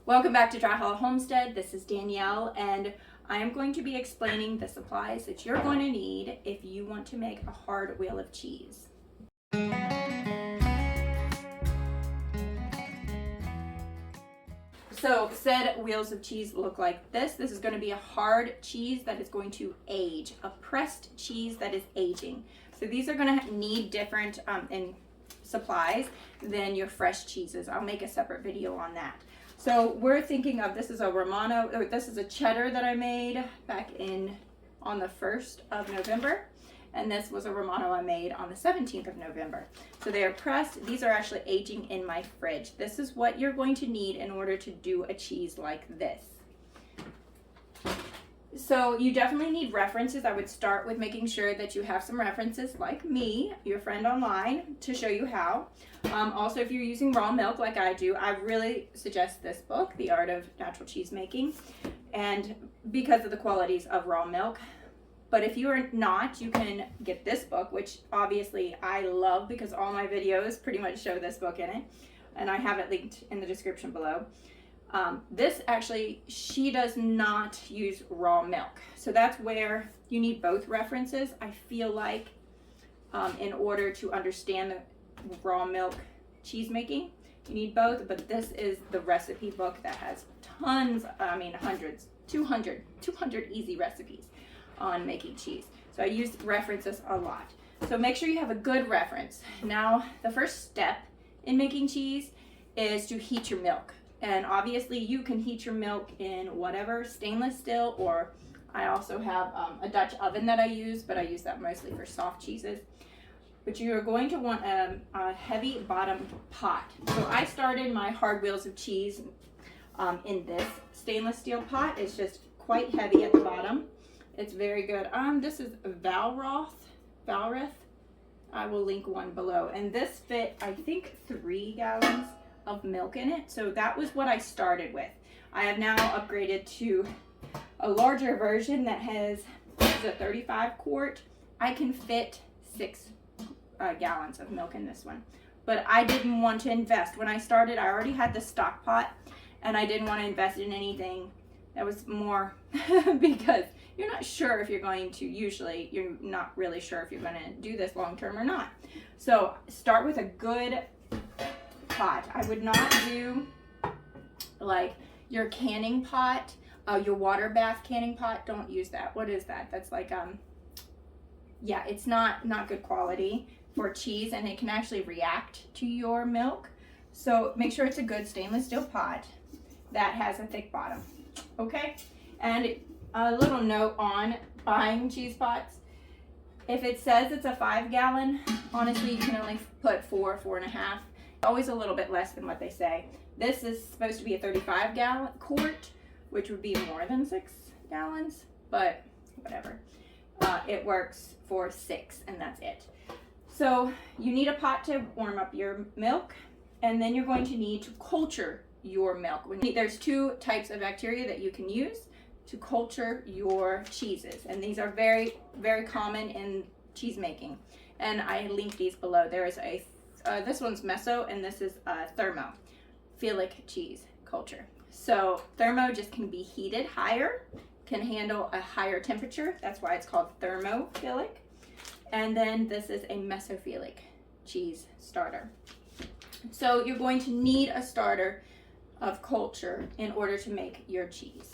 Welcome back to Dry Hollow Homestead. This is Danielle, and I am going to be explaining the supplies that you're going to need if you want to make a hard wheel of cheese. So said wheels of cheese look like this. This is going to be a hard cheese that is going to age, a pressed cheese that is aging. So these are going to need different supplies than your fresh cheeses. I'll make a separate video on that. So we're thinking of, this is a Romano, or this is a cheddar that I made back on the 1st of November. And this was a Romano I made on the 17th of November. So they are pressed. These are actually aging in my fridge. This is what you're going to need in order to do a cheese like this. So you definitely need references. I would start with making sure that you have some references like me, your friend online, to show you how. Also, if you're using raw milk like I do, I really suggest this book, The Art of Natural Cheesemaking, and because of the qualities of raw milk. But if you are not, you can get this book, which obviously I love because all my videos pretty much show this book in it, and I have it linked in the description below. This actually, she does not use raw milk. So that's where you need both references, I feel like, in order to understand the raw milk cheese making. You need both, but this is the recipe book that has tons, hundreds, 200 easy recipes on making cheese. So I use references a lot. So make sure you have a good reference. Now, the first step in making cheese is to heat your milk. And obviously you can heat your milk in whatever, stainless steel, or I also have a Dutch oven that I use, but I use that mostly for soft cheeses. But you're going to want a heavy bottom pot. So I started my hard wheels of cheese in this stainless steel pot. It's just quite heavy at the bottom. It's very good. This is Valroth. I will link one below. And this fit, I think, 3 gallons of milk in it. So that was what I started with. I have now upgraded to a larger version that has a 35 quart. I can fit 6 gallons of milk in this one. But I didn't want to invest. When I started, I already had the stock pot, and I didn't want to invest in anything that was more because you're not sure if you're going to, you're not really sure if you're going to do this long term or not. So start with a good pot. I would not do like your canning pot, your water bath canning pot. Don't use that. What is that? That's like, yeah, it's not good quality for cheese, and it can actually react to your milk. So make sure it's a good stainless steel pot that has a thick bottom. Okay, and a little note on buying cheese pots. If it says it's a 5 gallon, honestly, you can only put 4.5. Always a little bit less than what they say. This is supposed to be a 35 gallon quart, which would be more than 6 gallons, but whatever. It works for 6, and that's it. So you need a pot to warm up your milk, and then you're going to need to culture your milk. There's 2 types of bacteria that you can use to culture your cheeses, and these are very, very common in cheese making, and I link these below. There is a this one's meso, and this is thermophilic cheese culture. So thermo just can be heated higher, can handle a higher temperature. That's why it's called thermophilic. And then this is a mesophilic cheese starter. So you're going to need a starter of culture in order to make your cheese.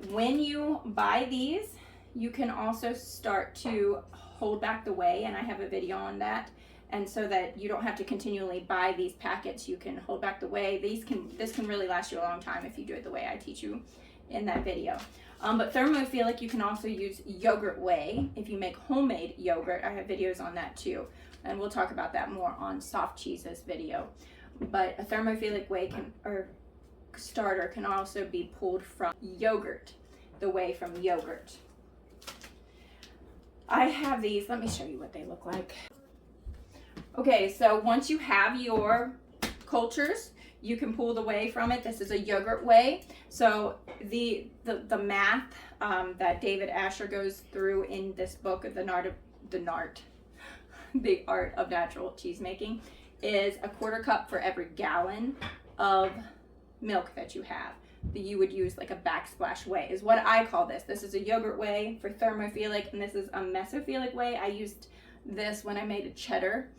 When you buy these, you can also start to hold back the whey, and I have a video on that. And so that you don't have to continually buy these packets, you can hold back the whey. This can really last you a long time if you do it the way I teach you in that video. But thermophilic, you can also use yogurt whey if you make homemade yogurt. I have videos on that too, and we'll talk about that more on soft cheeses video. But a thermophilic whey starter can also be pulled from yogurt, the whey from yogurt. I have these. Let me show you what they look like. Okay, so once you have your cultures, you can pull the whey from it. This is a yogurt whey. So the math that David Asher goes through in this book, The Art of Natural Cheesemaking, is a 1/4 cup for every gallon of milk that you have. That you would use like a backsplash whey is what I call this. This is a yogurt whey for thermophilic, and this is a mesophilic whey. I used this when I made a cheddar.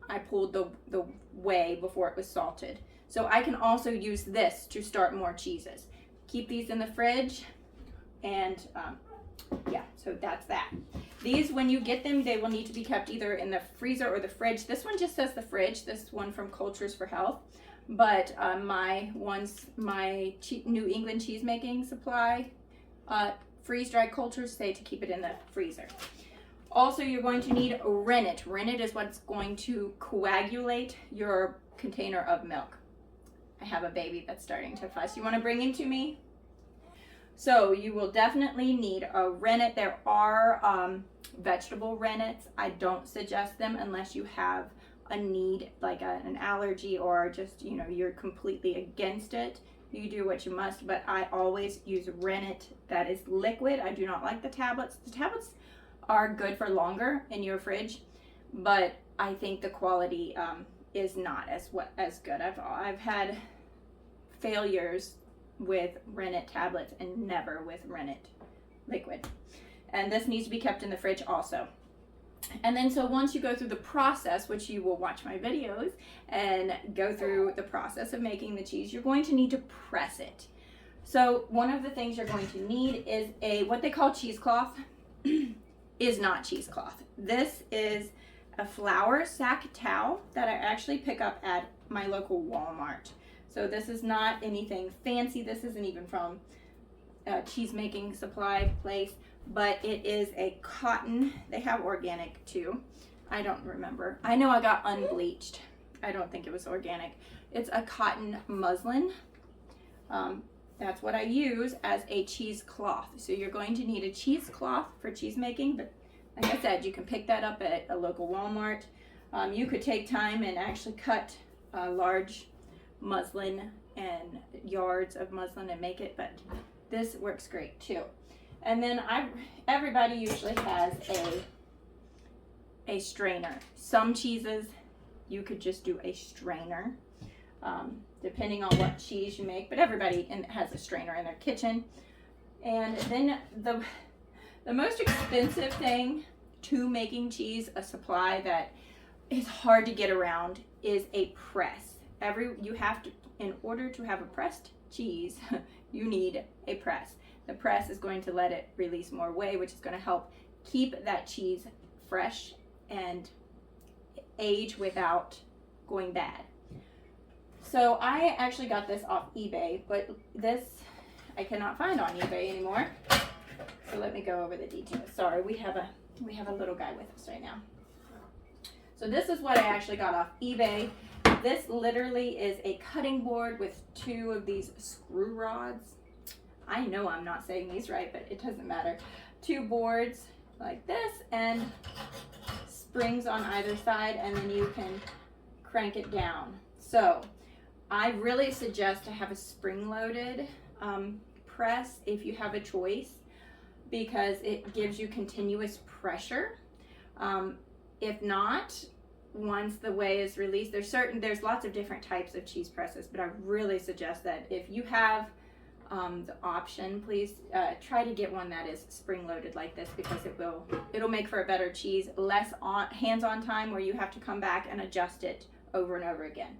I pulled the whey before it was salted. So I can also use this to start more cheeses. Keep these in the fridge, and yeah, so that's that. These, when you get them, they will need to be kept either in the freezer or the fridge. This one just says the fridge, this one from Cultures for Health. But my New England Cheesemaking supply freeze-dried cultures say to keep it in the freezer. Also, you're going to need rennet. Rennet is what's going to coagulate your container of milk. I have a baby that's starting to fuss. You want to bring him to me? So you will definitely need a rennet. There are vegetable rennets. I don't suggest them unless you have a need, like an allergy, or just, you know, you're completely against it. You do what you must, but I always use rennet that is liquid. I do not like the tablets. The tablets are good for longer in your fridge, but I think the quality is not as good. I've had failures with rennet tablets and never with rennet liquid. And this needs to be kept in the fridge also. And then so once you go through the process, which you will watch my videos and go through the process of making the cheese, you're going to need to press it. So one of the things you're going to need is what they call cheesecloth. Is not cheesecloth. This is a flour sack towel that I actually pick up at my local Walmart. So this is not anything fancy. This isn't even from a cheesemaking supply place, but it is a cotton. They have organic too. I don't remember. I know I got unbleached. I don't think it was organic. It's a cotton muslin. That's what I use as a cheesecloth. So you're going to need a cheesecloth for cheesemaking, but like I said, you can pick that up at a local Walmart. You could take time and actually cut a large muslin and yards of muslin and make it, but this works great too. And then everybody usually has a strainer. Some cheeses you could just do a strainer, depending on what cheese you make, but everybody has a strainer in their kitchen. And then the most expensive thing to making cheese, a supply that is hard to get around, is a press. In order to have a pressed cheese, you need a press. The press is going to let it release more whey, which is going to help keep that cheese fresh and age without going bad. So I actually got this off eBay, but this I cannot find on eBay anymore. So let me go over the details. Sorry, we have a little guy with us right now. So this is what I actually got off eBay. This literally is a cutting board with 2 of these screw rods. I know I'm not saying these right, but it doesn't matter. 2 boards like this and springs on either side, and then you can crank it down. So I really suggest to have a spring-loaded press if you have a choice, because it gives you continuous pressure. If not, once the whey is released, there's lots of different types of cheese presses, but I really suggest that if you have the option, please try to get one that is spring-loaded like this, because it'll make for a better cheese, less hands-on time where you have to come back and adjust it over and over again.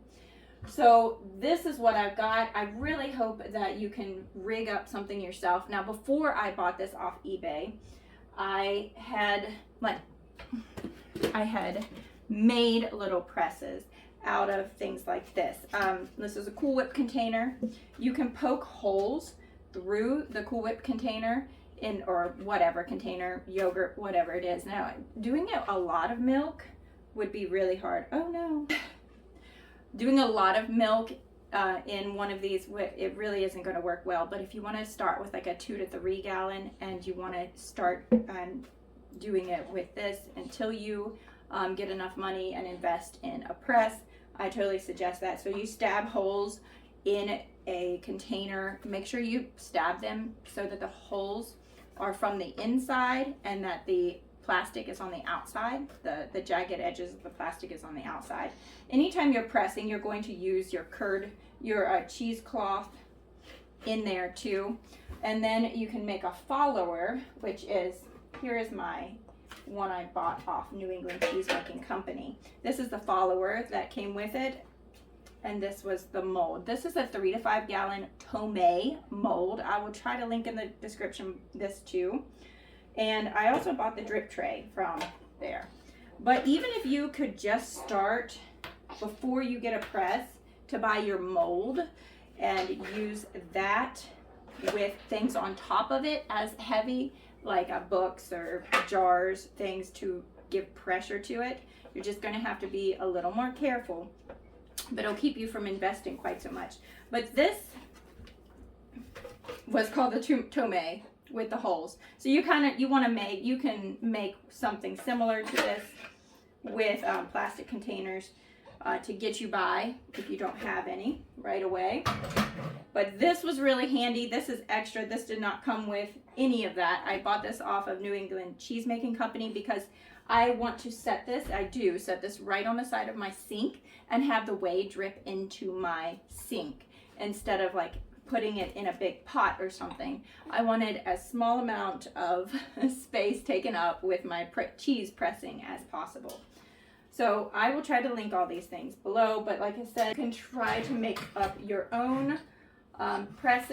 So this is what I've got. I really hope that you can rig up something yourself. Now, before I bought this off eBay, I had made little presses out of things like this. This is a Cool Whip container. You can poke holes through the Cool Whip container or whatever container, yogurt, whatever it is. Now, doing a lot of milk would be really hard. Oh no. Doing a lot of milk in one of these, it really isn't going to work well. But if you want to start with like a 2 to 3 gallon and you want to start doing it with this until you get enough money and invest in a press, I totally suggest that. So you stab holes in a container. Make sure you stab them so that the holes are from the inside and that the plastic is on the outside. The jagged edges of the plastic is on the outside. Anytime you're pressing, you're going to use your cheesecloth in there too. And then you can make a follower, which is, here is my one I bought off New England Cheesemaking Company. This is the follower that came with it, and this was the mold. This is a 3 to 5 gallon Tomme mold. I will try to link in the description this too. And I also bought the drip tray from there. But even if you could just start before you get a press to buy your mold and use that with things on top of it as heavy, like books or jars, things to give pressure to it, you're just going to have to be a little more careful, but it'll keep you from investing quite so much. But this was called the Tomme with the holes. So you can make something similar to this with plastic containers to get you by if you don't have any right away. But this was really handy. This is extra. This did not come with any of that. I bought this off of New England Cheesemaking Company because I want to set this, set this right on the side of my sink and have the whey drip into my sink instead of like putting it in a big pot or something. I wanted as small amount of space taken up with my cheese pressing as possible. So I will try to link all these things below, but like I said, you can try to make up your own press,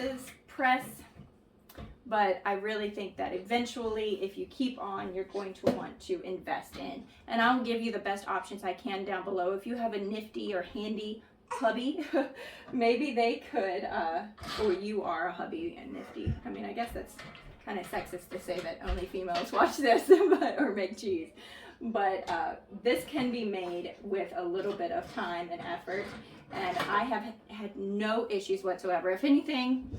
but I really think that eventually if you keep on, you're going to want to invest in. And I'll give you the best options I can down below. If you have a nifty or handy hubby, maybe they could, or you are a hubby and nifty. I mean, I guess that's kind of sexist to say that only females watch this or make cheese. But this can be made with a little bit of time and effort, and I have had no issues whatsoever. If anything,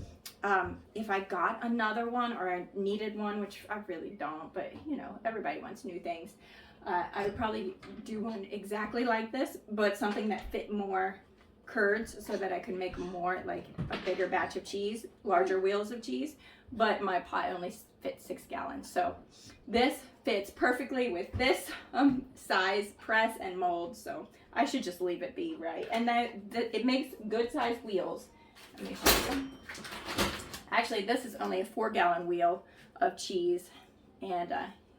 if I got another one or I needed one, which I really don't, but you know, everybody wants new things, I would probably do one exactly like this, but something that fit more curds so that I could make more, like a bigger batch of cheese, larger wheels of cheese, but my pot only fits 6 gallons. So this fits perfectly with this size press and mold, so I should just leave it be, right? And it makes good sized wheels. Let me show you. Actually, this is only a 4 gallon wheel of cheese, and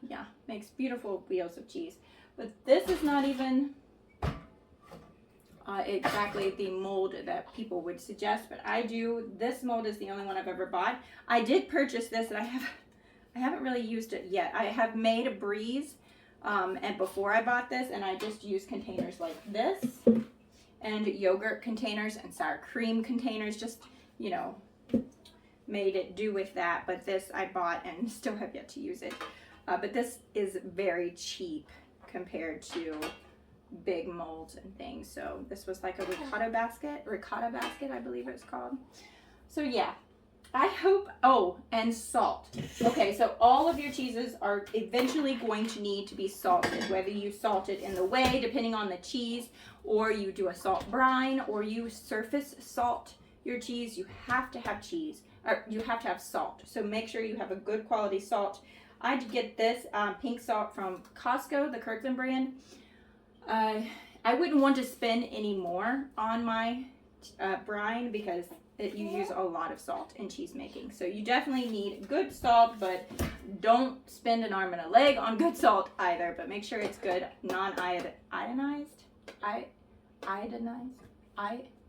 yeah, makes beautiful wheels of cheese. But this is not even exactly the mold that people would suggest, but this mold is the only one I've ever bought. I did purchase this, and I haven't really used it yet. I have made a breeze and before I bought this, and I just used containers like this and yogurt containers and sour cream containers, just, you know, made it do with that. But this I bought and still have yet to use it. But this is very cheap compared to big molds and things. So this was like a ricotta basket, I believe it's called. So yeah, I hope, oh, and salt. Okay, so all of your cheeses are eventually going to need to be salted, whether you salt it in the whey, depending on the cheese, or you do a salt brine, or you surface salt your cheese. You have to have cheese, or you have to have salt. So make sure you have a good quality salt. I'd get this pink salt from Costco, the Kirkland brand. I wouldn't want to spend any more on my brine because you use a lot of salt in cheese making. So you definitely need good salt, but don't spend an arm and a leg on good salt either. But make sure it's good, non-iodinized.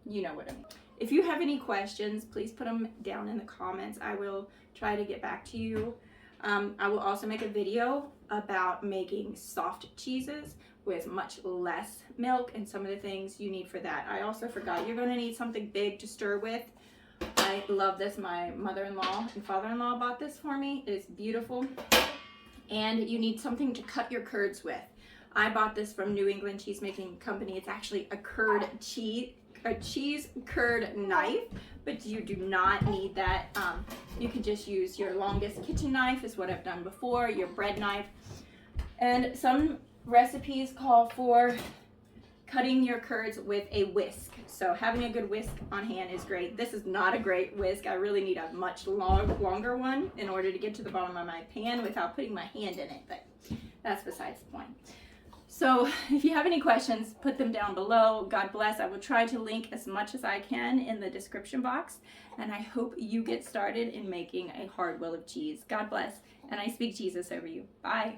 You know what I mean. If you have any questions, please put them down in the comments. I will try to get back to you. I will also make a video about making soft cheeses with much less milk and some of the things you need for that. I also forgot, you're going to need something big to stir with. I love this. My mother-in-law and father-in-law bought this for me. It is beautiful. And you need something to cut your curds with. I bought this from New England Cheesemaking Company. It's actually a cheese curd knife, but you do not need that. You can just use your longest kitchen knife, is what I've done before, your bread knife. And some recipes call for cutting your curds with a whisk. So having a good whisk on hand is great. This is not a great whisk. I really need a much longer one in order to get to the bottom of my pan without putting my hand in it, but that's besides the point. So if you have any questions, put them down below. God bless. I will try to link as much as I can in the description box. And I hope you get started in making a hard wheel of cheese. God bless. And I speak Jesus over you. Bye.